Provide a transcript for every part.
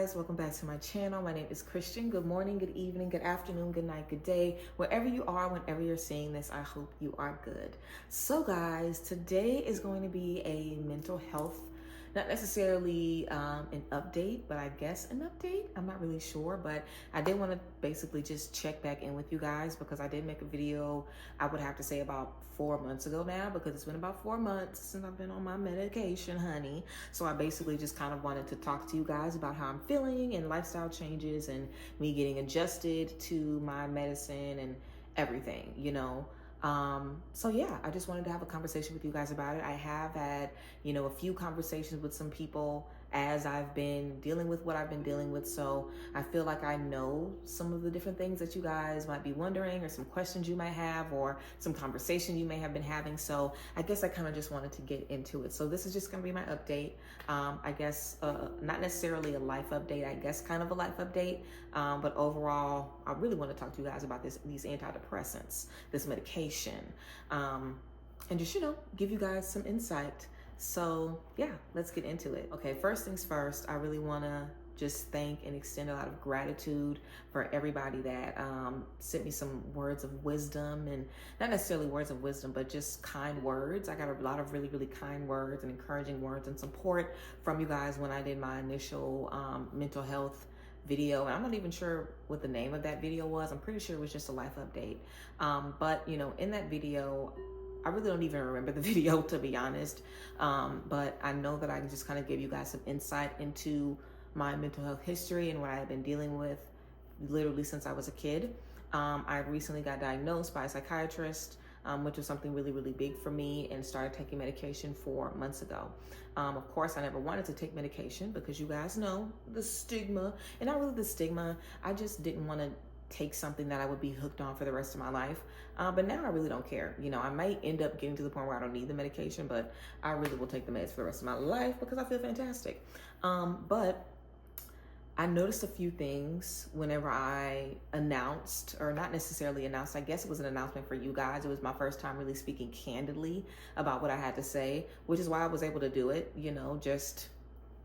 guys, welcome back to my channel. My name is Christian. Good morning, good evening, good afternoon, good night, good day. Wherever you are, whenever you're seeing this, I hope you are good. So guys, today is going to be a mental health, not necessarily an update, but I guess an update. I'm not really sure, but I did want to basically just check back in with you guys because I did make a video, I would have to say about 4 months ago now, because it's been about 4 months since I've been on my medication, honey. So I basically just kind of wanted to talk to you guys about how I'm feeling and lifestyle changes and me getting adjusted to my medicine and everything, you know. So yeah, I just wanted to have a conversation with you guys about it. I have had, a few conversations with some people as I've been dealing with what I've been dealing with. So I feel like I know some of the different things that you guys might be wondering, or some questions you might have, or some conversation you may have been having. So I guess I kind of just wanted to get into it. So this is just going to be my update. I guess not necessarily a life update, I guess kind of a life update. But overall, I really want to talk to you guys about these antidepressants, this medication, and just, give you guys some insight. So yeah, let's get into it. Okay, first things first, I really want to just thank and extend a lot of gratitude for everybody that sent me some words of wisdom, and not necessarily words of wisdom, but just kind words. I got a lot of really, really kind words and encouraging words and support from you guys when I did my initial mental health video. And I'm not even sure what the name of that video was. I'm pretty sure it was just a life update. But in that video, I really don't even remember the video, to be honest. But I know that I can just kind of give you guys some insight into my mental health history and what I've been dealing with literally since I was a kid. I recently got diagnosed by a psychiatrist, which was something really, really big for me, and started taking medication 4 months ago. Of course, I never wanted to take medication because you guys know the stigma, and not really the stigma. I just didn't want to take something that I would be hooked on for the rest of my life. But now I really don't care. I might end up getting to the point where I don't need the medication, but I really will take the meds for the rest of my life because I feel fantastic. But I noticed a few things whenever I announced, or not necessarily announced, I guess it was an announcement for you guys. It was my first time really speaking candidly about what I had to say, which is why I was able to do it, just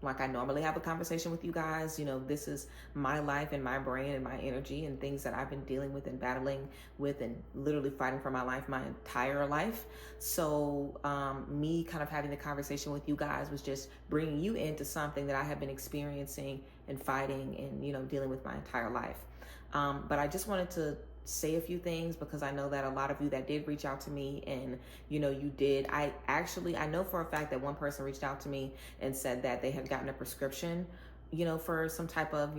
like I normally have a conversation with you guys. This is my life and my brain and my energy and things that I've been dealing with and battling with and literally fighting for my life my entire life. So me kind of having the conversation with you guys was just bringing you into something that I have been experiencing and fighting and dealing with my entire life. But I just wanted to say a few things because I know that a lot of you that did reach out to me, and you did. I know for a fact that one person reached out to me and said that they had gotten a prescription, for some type of,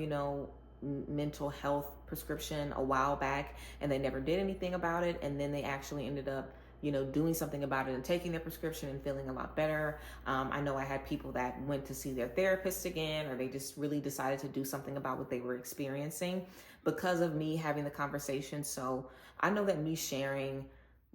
mental health prescription a while back, and they never did anything about it. And then they actually ended up doing something about it and taking their prescription and feeling a lot better. I know I had people that went to see their therapist again, or they just really decided to do something about what they were experiencing because of me having the conversation. So I know that me sharing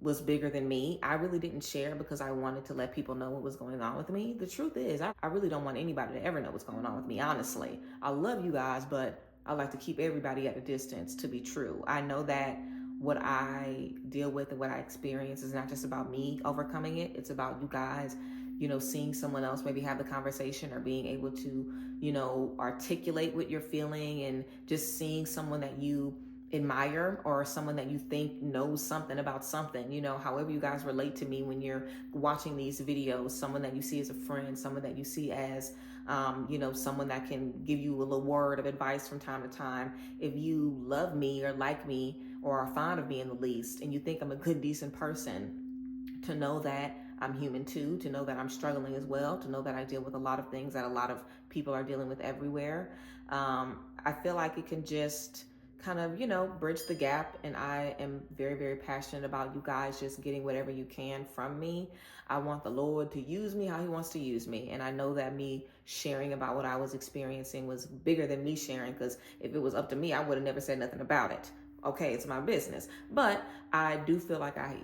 was bigger than me. I really didn't share because I wanted to let people know what was going on with me. The truth is, I really don't want anybody to ever know what's going on with me, honestly. I love you guys, but I like to keep everybody at a distance, to be true. I know that what I deal with and what I experience is not just about me overcoming it. It's about you guys, seeing someone else maybe have the conversation, or being able to, articulate what you're feeling, and just seeing someone that you admire, or someone that you think knows something about something, however you guys relate to me when you're watching these videos, someone that you see as a friend, someone that you see as someone that can give you a little word of advice from time to time. If you love me or like me or are fond of me in the least, and you think I'm a good, decent person, to know that I'm human too, to know that I'm struggling as well, to know that I deal with a lot of things that a lot of people are dealing with everywhere. I feel like it can just kind of, bridge the gap. And I am very, very passionate about you guys just getting whatever you can from me. I want the Lord to use me how he wants to use me. And I know that me sharing about what I was experiencing was bigger than me sharing, because if it was up to me, I would have never said nothing about it. Okay, it's my business. But I do feel like I,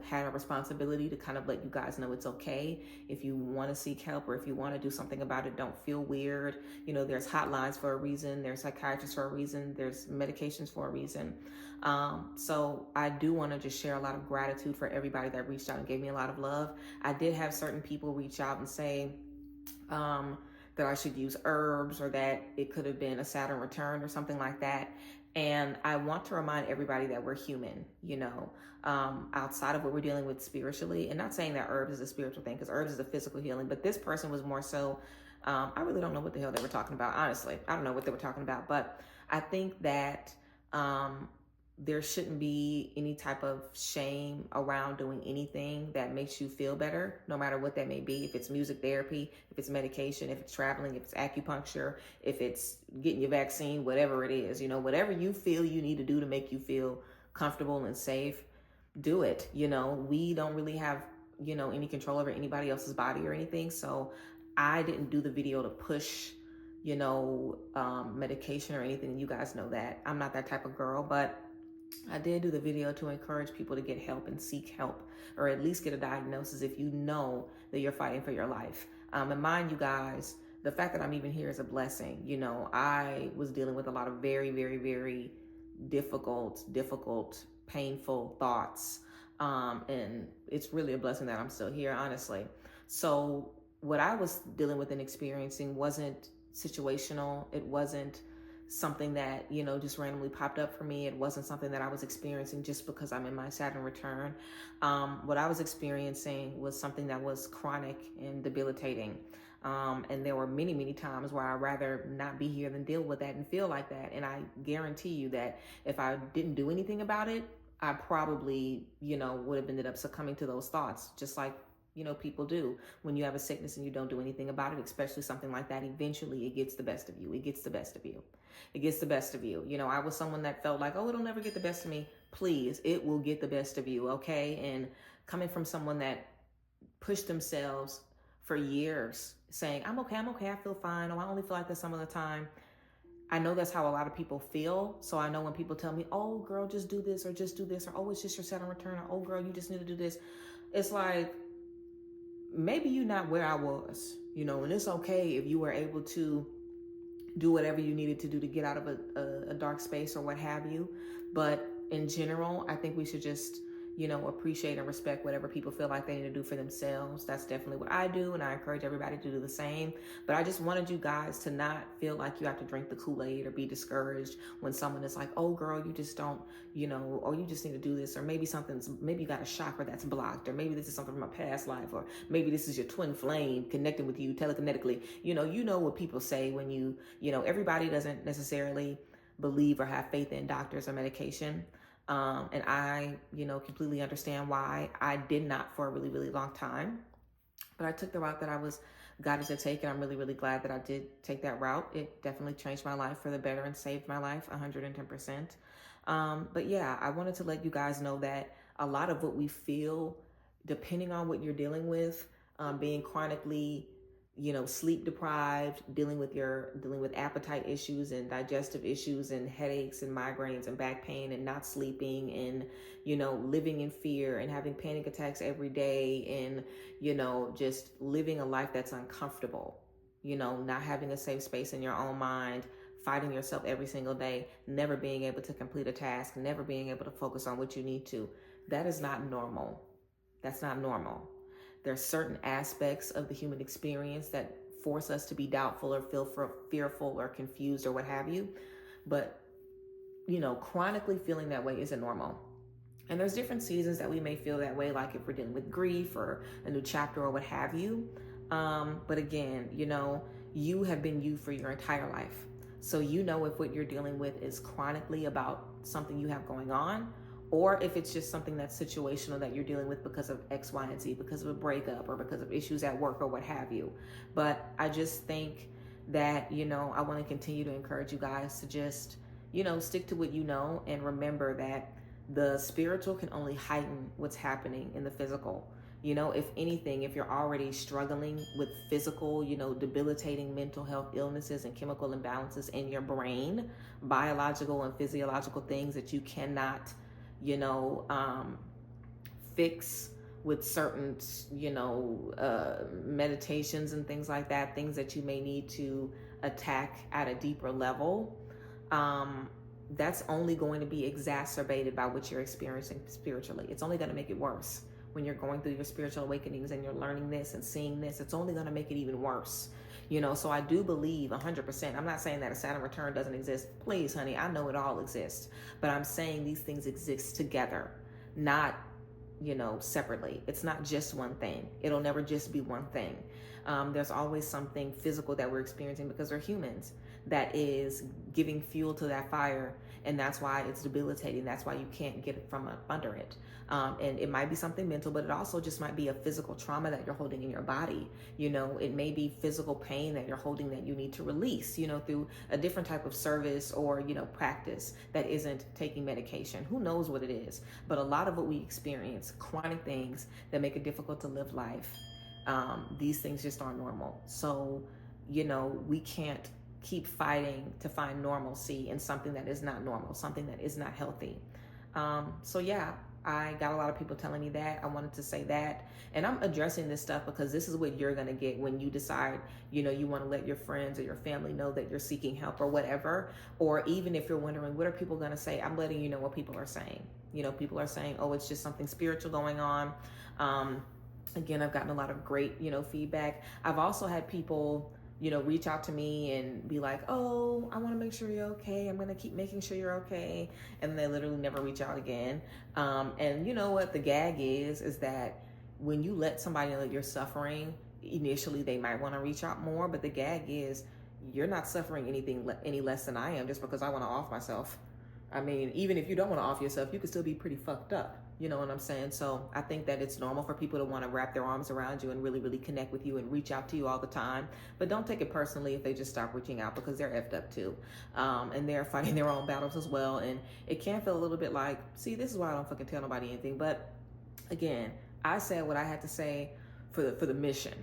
had a responsibility to kind of let you guys know it's okay. If you want to seek help, or if you want to do something about it, don't feel weird. There's hotlines for a reason. There's psychiatrists for a reason. There's medications for a reason. So I do want to just share a lot of gratitude for everybody that reached out and gave me a lot of love. I did have certain people reach out and say, that I should use herbs, or that it could have been a Saturn return or something like that. And I want to remind everybody that we're human, outside of what we're dealing with spiritually. And not saying that herbs is a spiritual thing, because herbs is a physical healing, but this person was more so, I really don't know what the hell they were talking about, honestly. I don't know what they were talking about, but I think that there shouldn't be any type of shame around doing anything that makes you feel better, no matter what that may be. If it's music therapy, if it's medication, if it's traveling, if it's acupuncture, if it's getting your vaccine, whatever it is, whatever you feel you need to do to make you feel comfortable and safe, do it. We don't really have, any control over anybody else's body or anything. So I didn't do the video to push, medication or anything. You guys know that I'm not that type of girl, but I did do the video to encourage people to get help and seek help, or at least get a diagnosis if you know that you're fighting for your life. And mind you guys, the fact that I'm even here is a blessing. I was dealing with a lot of very, very, very difficult, painful thoughts. And it's really a blessing that I'm still here, honestly. So what I was dealing with and experiencing wasn't situational. It wasn't something that, just randomly popped up for me. It wasn't something that I was experiencing just because I'm in my Saturn return. What I was experiencing was something that was chronic and debilitating. And there were many, many times where I'd rather not be here than deal with that and feel like that. And I guarantee you that if I didn't do anything about it, I probably, would have ended up succumbing to those thoughts, just like people do when you have a sickness and you don't do anything about it, especially something like that. Eventually it gets the best of you. It gets the best of you. I was someone that felt like, oh, it'll never get the best of me. Please, it will get the best of you. Okay. And coming from someone that pushed themselves for years saying, I'm okay. I feel fine. Oh, I only feel like this some of the time. I know that's how a lot of people feel. So I know when people tell me, oh girl, just do this, or just do this, or oh, it's just your Saturn return, or oh girl, you just need to do this. It's like, maybe you're not where I was, and it's okay if you were able to do whatever you needed to do to get out of a dark space or what have you. But in general, I think we should just, appreciate and respect whatever people feel like they need to do for themselves. That's definitely what I do, and I encourage everybody to do the same. But I just wanted you guys to not feel like you have to drink the Kool-Aid or be discouraged when someone is like, oh girl, you just don't, or you just need to do this, or maybe maybe you got a chakra that's blocked, or maybe this is something from a past life, or maybe this is your twin flame connecting with you telekinetically. You know what people say when everybody doesn't necessarily believe or have faith in doctors or medication. And I, completely understand why. I did not for a really, really long time, but I took the route that I was guided to take. And I'm really, really glad that I did take that route. It definitely changed my life for the better and saved my life 110%. But yeah, I wanted to let you guys know that a lot of what we feel, depending on what you're dealing with, being chronically, sleep deprived, dealing with appetite issues and digestive issues and headaches and migraines and back pain and not sleeping and, living in fear and having panic attacks every day and, just living a life that's uncomfortable, not having a safe space in your own mind, fighting yourself every single day, never being able to complete a task, never being able to focus on what you need to. That is not normal. That's not normal. There are certain aspects of the human experience that force us to be doubtful or feel fearful or confused or what have you. But, chronically feeling that way isn't normal. And there's different seasons that we may feel that way, like if we're dealing with grief or a new chapter or what have you. But again, you have been you for your entire life. So if what you're dealing with is chronically about something you have going on, or if it's just something that's situational that you're dealing with because of X, Y, and Z, because of a breakup or because of issues at work or what have you. But I just think that, I want to continue to encourage you guys to just, stick to what you know, and remember that the spiritual can only heighten what's happening in the physical. If anything, if you're already struggling with physical, debilitating mental health illnesses and chemical imbalances in your brain, biological and physiological things that you cannot fix with certain, meditations and things like that, things that you may need to attack at a deeper level, that's only going to be exacerbated by what you're experiencing spiritually. It's only going to make it worse. When you're going through your spiritual awakenings and you're learning this and seeing this, it's only going to make it even worse. So I do believe 100%. I'm not saying that a Saturn return doesn't exist. Please, honey, I know it all exists. But I'm saying these things exist together, not, separately. It's not just one thing. It'll never just be one thing. There's always something physical that we're experiencing because we're humans that is giving fuel to that fire. And that's why it's debilitating. That's why you can't get it from under it. And it might be something mental, but it also just might be a physical trauma that you're holding in your body. It may be physical pain that you're holding that you need to release, through a different type of service or, practice that isn't taking medication. Who knows what it is? But a lot of what we experience, chronic things that make it difficult to live life, these things just aren't normal. So, we can't keep fighting to find normalcy in something that is not normal, something that is not healthy. So yeah, I got a lot of people telling me that. I wanted to say that. And I'm addressing this stuff because this is what you're going to get when you decide, you want to let your friends or your family know that you're seeking help or whatever. Or even if you're wondering, what are people going to say? I'm letting you know what people are saying. People are saying, oh, it's just something spiritual going on. Again, I've gotten a lot of great, feedback. I've also had people reach out to me and be like, oh, I want to make sure you're okay. I'm going to keep making sure you're okay. And they literally never reach out again. And you know what the gag is that when you let somebody know that you're suffering, initially they might want to reach out more. But the gag is you're not suffering any less than I am just because I want to off myself. I mean, even if you don't want to off yourself, you could still be pretty fucked up. You know what I'm saying? So I think that it's normal for people to want to wrap their arms around you and really, really connect with you and reach out to you all the time. But don't take it personally if they just stop reaching out because they're effed up too. And they're fighting their own battles as well. And it can feel a little bit like, see, this is why I don't fucking tell nobody anything. But again, I said what I had to say for the mission,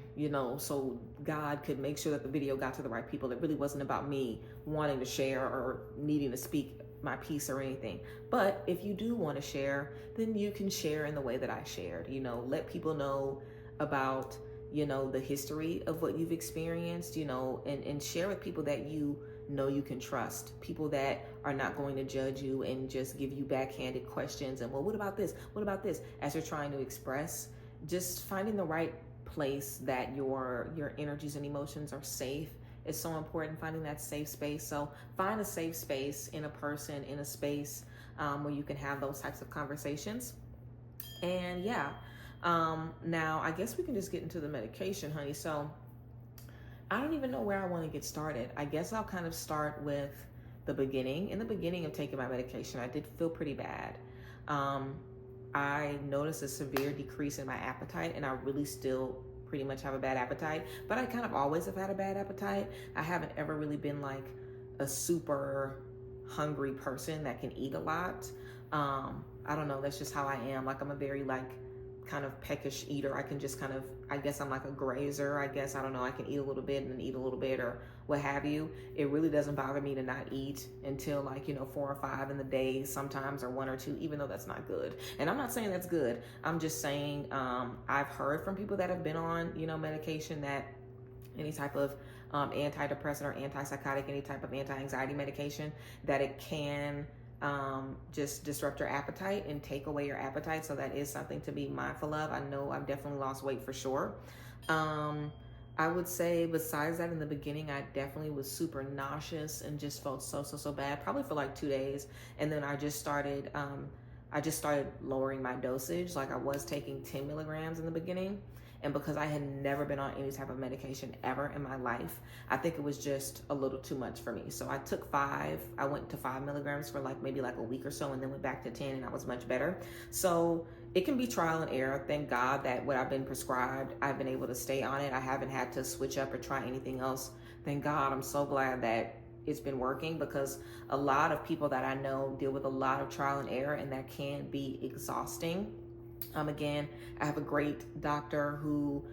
so God could make sure that the video got to the right people. It really wasn't about me wanting to share or needing to speak my piece or anything. But if you do want to share, then you can share in the way that I shared. Let people know about the history of what you've experienced, and share with people that you can trust, people that are not going to judge you and just give you backhanded questions and, well, what about this as you're trying to express. Just finding the right place that your energies and emotions are safe is so important, finding that safe space. So find a safe space in a person, in a space where you can have those types of conversations. And yeah, now I guess we can just get into the medication, honey. So I don't even know where I want to get started. I guess I'll kind of start with the beginning. In the beginning of taking my medication, I did feel pretty bad. I noticed a severe decrease in my appetite, and I really still pretty much have a bad appetite, but I kind of always have had a bad appetite. I haven't ever really been like a super hungry person that can eat a lot. I don't know, that's just how I am. Like I'm a very kind of peckish eater. I can just I guess I'm like a grazer. I don't know, I can eat a little bit and then eat a little bit or what have you. It really doesn't bother me to not eat until 4 or 5 in the day sometimes, or 1 or 2, even though that's not good. And I'm not saying that's good. I'm just saying I've heard from people that have been on, medication, that any type of antidepressant or antipsychotic, any type of anti-anxiety medication, that it can just disrupt your appetite and take away your appetite. So that is something to be mindful of. I know I've definitely lost weight for sure. I would say besides that, in the beginning, I definitely was super nauseous and just felt so bad, probably for 2 days. And then I just started lowering my dosage. Like I was taking 10 milligrams in the beginning. And because I had never been on any type of medication ever in my life, I think it was just a little too much for me. So I took 5. I went to 5 milligrams for maybe a week or so, and then went back to 10, and I was much better. So it can be trial and error. Thank God that what I've been prescribed, I've been able to stay on it. I haven't had to switch up or try anything else. Thank God. I'm so glad that it's been working, because a lot of people that I know deal with a lot of trial and error, and that can be exhausting. Again, I have a great doctor who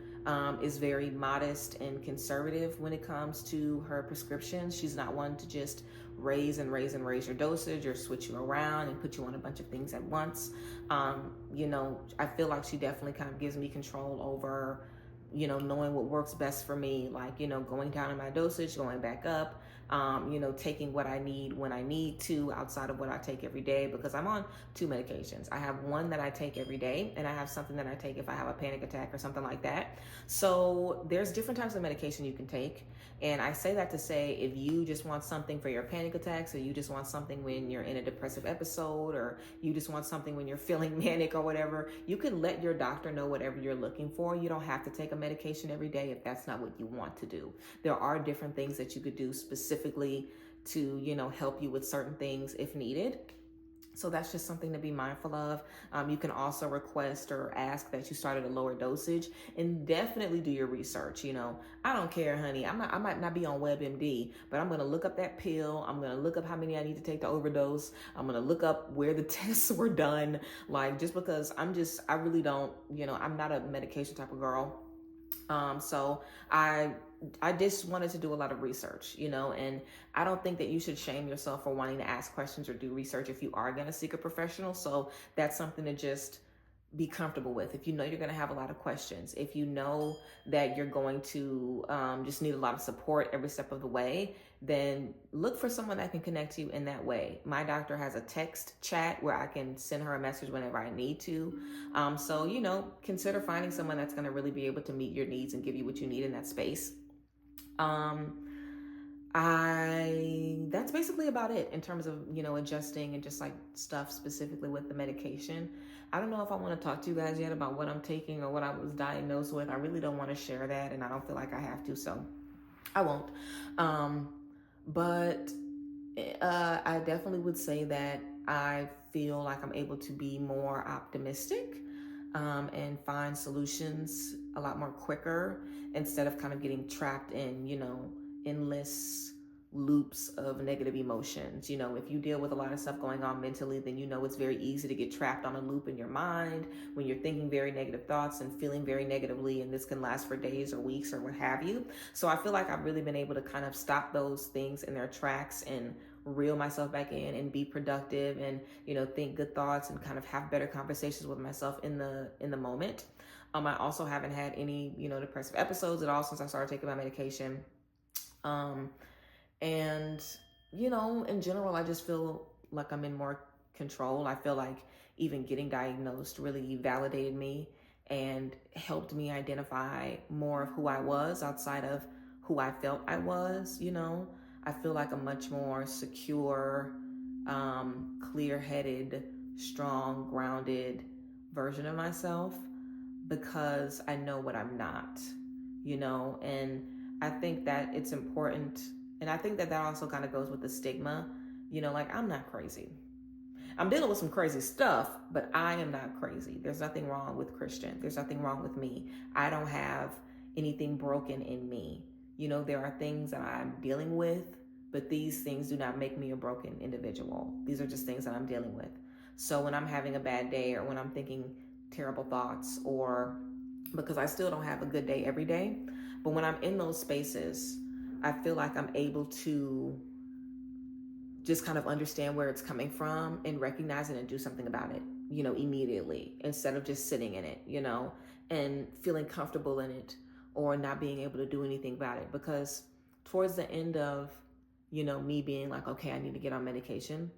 is very modest and conservative when it comes to her prescriptions. She's not one to just raise your dosage or switch you around and put you on a bunch of things at once. I feel like she definitely kind of gives me control over, knowing what works best for me, going down in my dosage, going back up. taking what I need when I need to outside of what I take every day, because I'm on 2 medications. I have one that I take every day, and I have something that I take if I have a panic attack or something like that. So there's different types of medication you can take. And I say that to say, if you just want something for your panic attacks, or you just want something when you're in a depressive episode, or you just want something when you're feeling manic or whatever, you can let your doctor know whatever you're looking for. You don't have to take a medication every day if that's not what you want to do. There are different things that you could do specifically to, help you with certain things if needed. So that's just something to be mindful of. You can also request or ask that you start at a lower dosage, and definitely do your research. I don't care, honey. I might not be on WebMD, but I'm going to look up that pill. I'm going to look up how many I need to take to overdose. I'm going to look up where the tests were done. Like, just because I really don't, I'm not a medication type of girl. So I just wanted to do a lot of research, and I don't think that you should shame yourself for wanting to ask questions or do research if you are going to seek a professional. So that's something to just be comfortable with. If you know you're going to have a lot of questions, if you know that you're going to just need a lot of support every step of the way, then look for someone that can connect you in that way. My doctor has a text chat where I can send her a message whenever I need to. So, consider finding someone that's going to really be able to meet your needs and give you what you need in that space. That's basically about it in terms of, adjusting and just like stuff specifically with the medication. I don't know if I want to talk to you guys yet about what I'm taking or what I was diagnosed with. I really don't want to share that, and I don't feel like I have to, so I won't. But I definitely would say that I feel like I'm able to be more optimistic and find solutions a lot more quicker, instead of kind of getting trapped in, endless loops of negative emotions. If you deal with a lot of stuff going on mentally, then it's very easy to get trapped on a loop in your mind when you're thinking very negative thoughts and feeling very negatively, and this can last for days or weeks or what have you. So I feel like I've really been able to kind of stop those things in their tracks and reel myself back in and be productive and, think good thoughts and kind of have better conversations with myself in the moment. I also haven't had any, depressive episodes at all since I started taking my medication. And, in general, I just feel like I'm in more control. I feel like even getting diagnosed really validated me and helped me identify more of who I was outside of who I felt I was. I feel like a much more secure, clear-headed, strong, grounded version of myself, because I know what I'm not, and I think that it's important. And I think that also kind of goes with the stigma, like, I'm not crazy. I'm dealing with some crazy stuff, but I am not crazy. There's nothing wrong with Christian. There's nothing wrong with me. I don't have anything broken in me. There are things that I'm dealing with, but these things do not make me a broken individual. These are just things that I'm dealing with. So when I'm having a bad day, or when I'm thinking terrible thoughts, or because I still don't have a good day every day, but when I'm in those spaces, I feel like I'm able to just kind of understand where it's coming from and recognize it and do something about it, immediately, instead of just sitting in it, and feeling comfortable in it, or not being able to do anything about it. Because towards the end of, me being like, okay, I need to get on medication,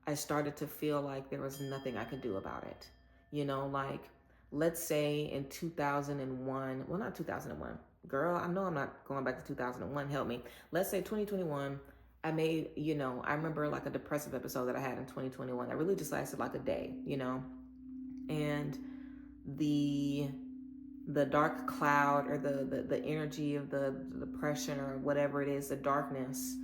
I started to feel like there was nothing I could do about it. Like, let's say in 2001, well, not 2001, girl, I know I'm not going back to 2001, help me. Let's say 2021, I made, I remember like a depressive episode that I had in 2021 that really just lasted like a day, and the dark cloud, or the energy of the depression, or whatever it is, the darkness,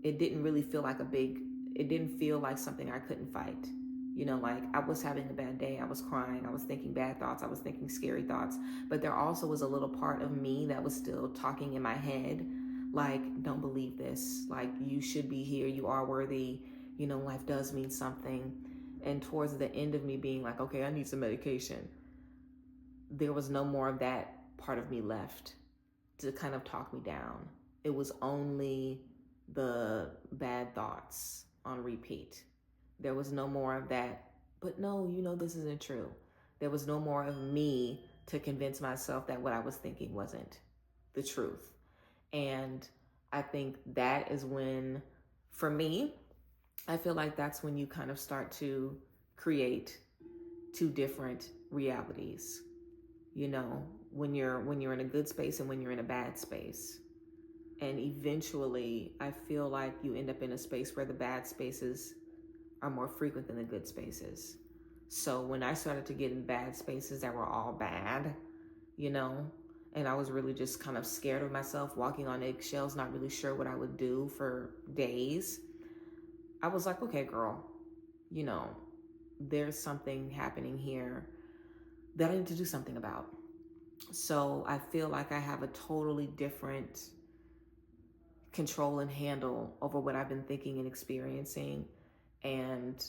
it didn't really feel like it didn't feel like something I couldn't fight. Like, I was having a bad day, I was crying, I was thinking bad thoughts, I was thinking scary thoughts, but there also was a little part of me that was still talking in my head, like, don't believe this, like, you should be here, you are worthy, life does mean something. And towards the end of me being like, okay, I need some medication, there was no more of that part of me left to kind of talk me down. It was only the bad thoughts on repeat. There was no more of that, but no, this isn't true. There was no more of me to convince myself that what I was thinking wasn't the truth. And I think that is when, for me, I feel like that's when you kind of start to create two different realities. You know, when you're in a good space and when you're in a bad space. And eventually, I feel like you end up in a space where the bad spaces are more frequent than the good spaces. So when I started to get in bad spaces that were all bad, you know, and I was really just kind of scared of myself, walking on eggshells, not really sure what I would do for days, I was like, okay, girl, you know, there's something happening here that I need to do something about. So I feel like I have a totally different control and handle over what I've been thinking and experiencing. And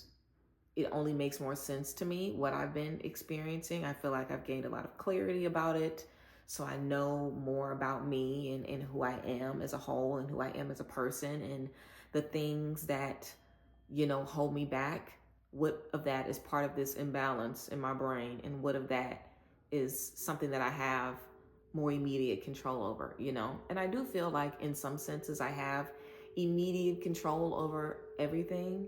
it only makes more sense to me what I've been experiencing. I feel like I've gained a lot of clarity about it. So I know more about me and who I am as a whole and who I am as a person and the things that, you know, hold me back. What of that is part of this imbalance in my brain, and what of that is something that I have more immediate control over, you know? And I do feel like in some senses I have immediate control over everything,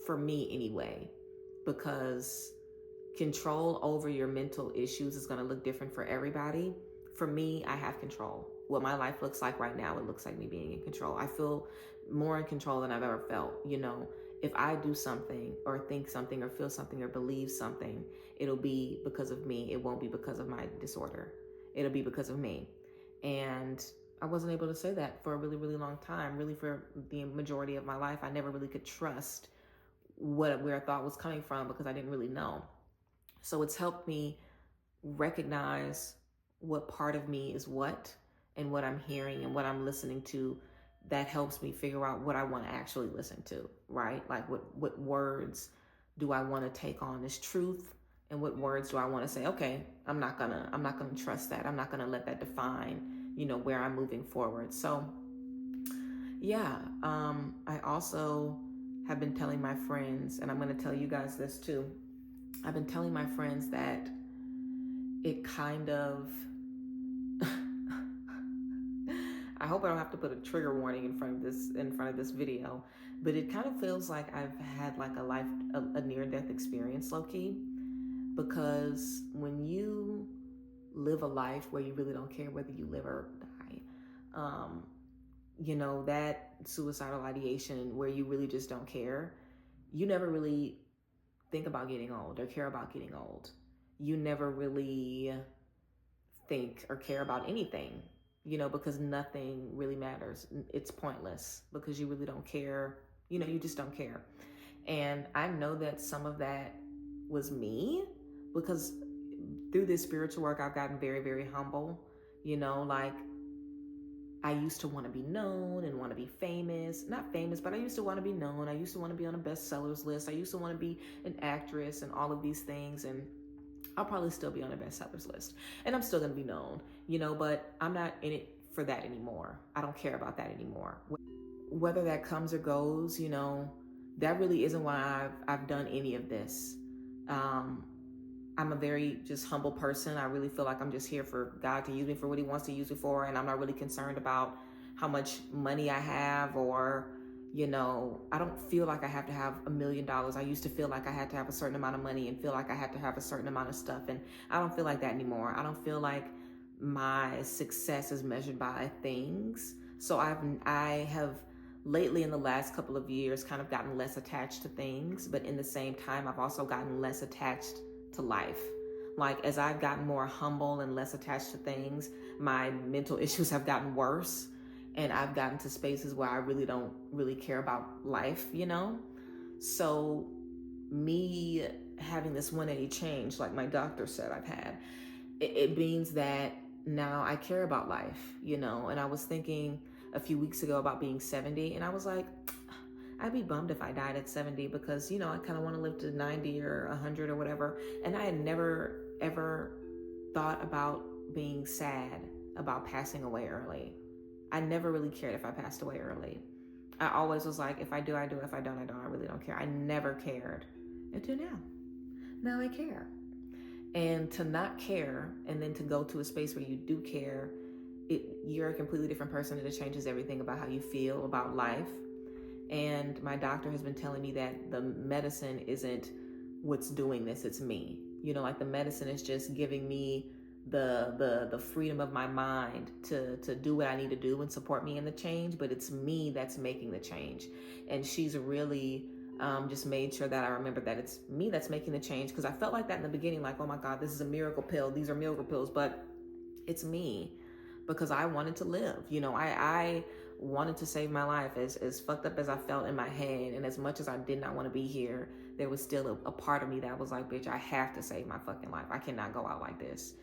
for me anyway, because control over your mental issues is going to look different for everybody. For me, I have control. What my life looks like right now, it looks like me being in control. I feel more in control than I've ever felt. You know, if I do something or think something or feel something or believe something, it'll be because of me. It won't be because of my disorder. It'll be because of me. And I wasn't able to say that for a really, really long time. Really, for the majority of my life, I never really could trust where I thought was coming from because I didn't really know. So it's helped me recognize what part of me is what, and what I'm hearing and what I'm listening to. That helps me figure out what I want to actually listen to, right? Like what words do I want to take on as truth, and what words do I want to say, okay, I'm not gonna trust that. I'm not gonna let that define, you know, where I'm moving forward. So yeah, I also have been telling my friends, and I'm gonna tell you guys this too. I've been telling my friends that it kind of, I hope I don't have to put a trigger warning in front of this video, but it kind of feels like I've had like a near-death experience, low-key, because when you live a life where you really don't care whether you live or die, you know, that suicidal ideation where you really just don't care, you never really think about getting old or care about getting old. You never really think or care about anything, you know, because nothing really matters. It's pointless because you really don't care. You know, you just don't care. And I know that some of that was me, because through this spiritual work, I've gotten very, very humble. You know, like I used to want to be known and want to be famous. Not famous, but I used to want to be known. I used to want to be on a bestsellers list. I used to want to be an actress and all of these things. And I'll probably still be on a bestsellers list. And I'm still going to be known, you know, but I'm not in it for that anymore. I don't care about that anymore. Whether that comes or goes, you know, that really isn't why I've done any of this. I'm a very just humble person. I really feel like I'm just here for God to use me for what he wants to use me for. And I'm not really concerned about how much money I have, or, you know, I don't feel like I have to have $1 million. I used to feel like I had to have a certain amount of money and feel like I had to have a certain amount of stuff. And I don't feel like that anymore. I don't feel like my success is measured by things. So I have lately in the last couple of years kind of gotten less attached to things, but in the same time, I've also gotten less attached to life. Like as I've gotten more humble and less attached to things, my mental issues have gotten worse, and I've gotten to spaces where I really don't really care about life, you know? So me having this 180 change, like my doctor said I've had, it means that now I care about life, you know? And I was thinking a few weeks ago about being 70, and I was like, I'd be bummed if I died at 70 because, you know, I kind of want to live to 90 or 100 or whatever. And I had never, ever thought about being sad about passing away early. I never really cared if I passed away early. I always was like, if I do, I do. If I don't, I don't. I really don't care. I never cared until now. Now I care. And to not care and then to go to a space where you do care you're a completely different person, and it changes everything about how you feel about life. And my doctor has been telling me that the medicine isn't what's doing this, it's me. Like the medicine is just giving me the freedom of my mind to do what I need to do and support me in the change, but it's me that's making the change. And she's really just made sure that I remember that it's me that's making the change, because I felt like that in the beginning, like, oh my God, this is a miracle pill, these are miracle pills, but it's me, because I wanted to live. I wanted to save my life. As fucked up as I felt in my head, and as much as I did not want to be here, there was still a part of me that was like, bitch, I have to save my fucking life. I cannot go out like this.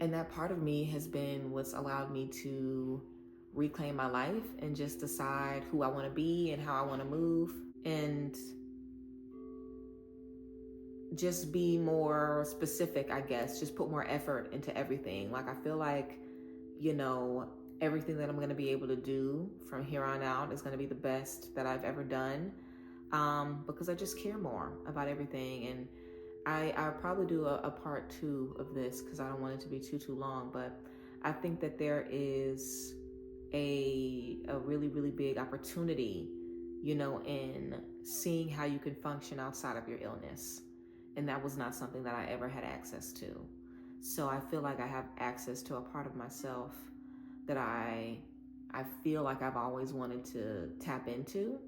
And that part of me has been what's allowed me to reclaim my life and just decide who I want to be and how I want to move, and just be more specific, I guess, just put more effort into everything. Like, I feel like, everything that I'm going to be able to do from here on out is going to be the best that I've ever done, because I just care more about everything. And I'll probably do a part 2 of this, because I don't want it to be too long, but I think that there is a really, really big opportunity, in seeing how you can function outside of your illness. And that was not something that I ever had access to. So I feel like I have access to a part of myself that I feel like I've always wanted to tap into.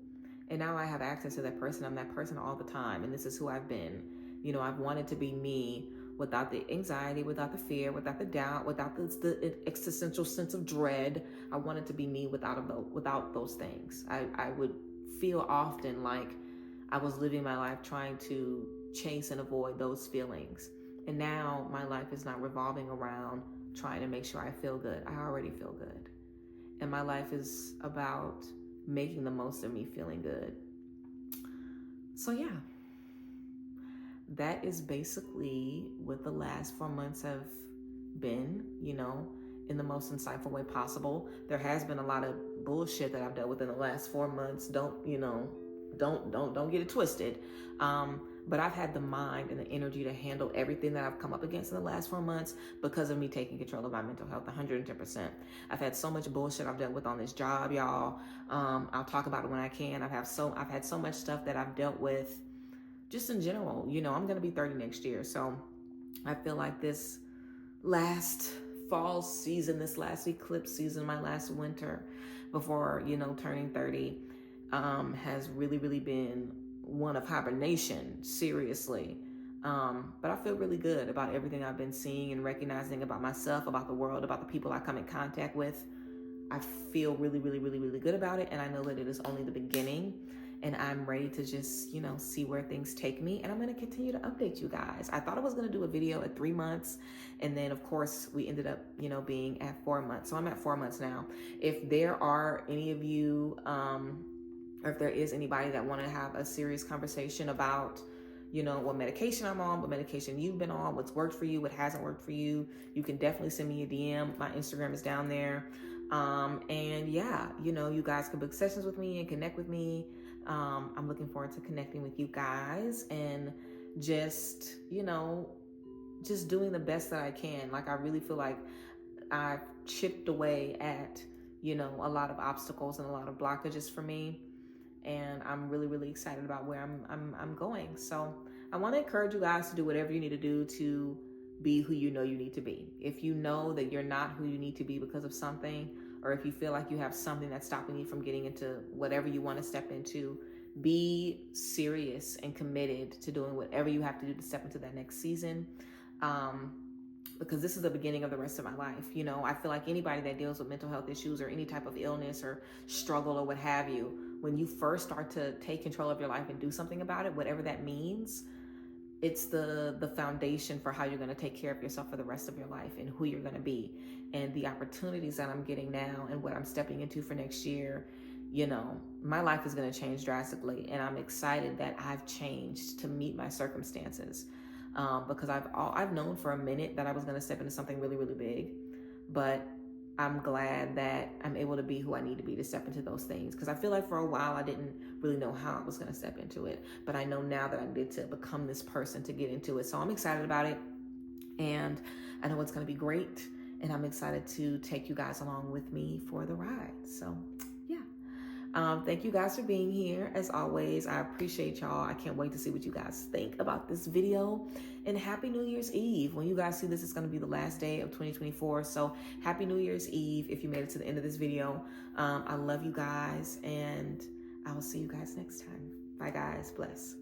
And now I have access to that person. I'm that person all the time. And this is who I've been. I've wanted to be me without the anxiety, without the fear, without the doubt, without the existential sense of dread. I wanted to be me without those things. I would feel often like I was living my life trying to chase and avoid those feelings. And now my life is not revolving around trying to make sure I feel good. I already feel good. And my life is about making the most of me feeling good. So yeah, that is basically what the last 4 months have been, in the most insightful way possible. There has been a lot of bullshit that I've dealt with in the last 4 months. Don't get it twisted. But I've had the mind and the energy to handle everything that I've come up against in the last 4 months because of me taking control of my mental health 110%. I've had so much bullshit I've dealt with on this job, y'all. I'll talk about it when I can. I've had so much stuff that I've dealt with just in general. I'm going to be 30 next year. So I feel like this last fall season, this last eclipse season, my last winter before, turning 30, has really, really been one of hibernation, seriously. But I feel really good about everything I've been seeing and recognizing about myself, about the world, about the people I come in contact with. I feel really, really, really, really good about it. And I know that it is only the beginning. And I'm ready to just, see where things take me. And I'm going to continue to update you guys. I thought I was going to do a video at 3 months. And then, of course, we ended up, being at 4 months. So I'm at 4 months now. If there are any of you, or if there is anybody that want to have a serious conversation about, what medication I'm on, what medication you've been on, what's worked for you, what hasn't worked for you, you can definitely send me a DM. My Instagram is down there. And yeah, you guys can book sessions with me and connect with me. I'm looking forward to connecting with you guys and just, just doing the best that I can. Like, I really feel like I've chipped away at, a lot of obstacles and a lot of blockages for me. And I'm really, really excited about where I'm going. So I want to encourage you guys to do whatever you need to do to be who you need to be. If you know that you're not who you need to be because of something, or if you feel like you have something that's stopping you from getting into whatever you want to step into, be serious and committed to doing whatever you have to do to step into that next season. Because this is the beginning of the rest of my life. I feel like anybody that deals with mental health issues or any type of illness or struggle or what have you, when you first start to take control of your life and do something about it, whatever that means, it's the foundation for how you're going to take care of yourself for the rest of your life and who you're going to be. And the opportunities that I'm getting now and what I'm stepping into for next year, my life is going to change drastically. And I'm excited that I've changed to meet my circumstances. Because I've known for a minute that I was going to step into something really, really big, but I'm glad that I'm able to be who I need to be to step into those things. Because I feel like for a while I didn't really know how I was going to step into it, but I know now that I need to become this person to get into it. So I'm excited about it, and I know it's going to be great. and I'm excited to take you guys along with me for the ride. So yeah. Thank you guys for being here. As always, I appreciate y'all. I can't wait to see what you guys think about this video. And happy New Year's Eve. When you guys see this, it's going to be the last day of 2024. So happy New Year's Eve if you made it to the end of this video. I love you guys, and I will see you guys next time. Bye guys. Bless.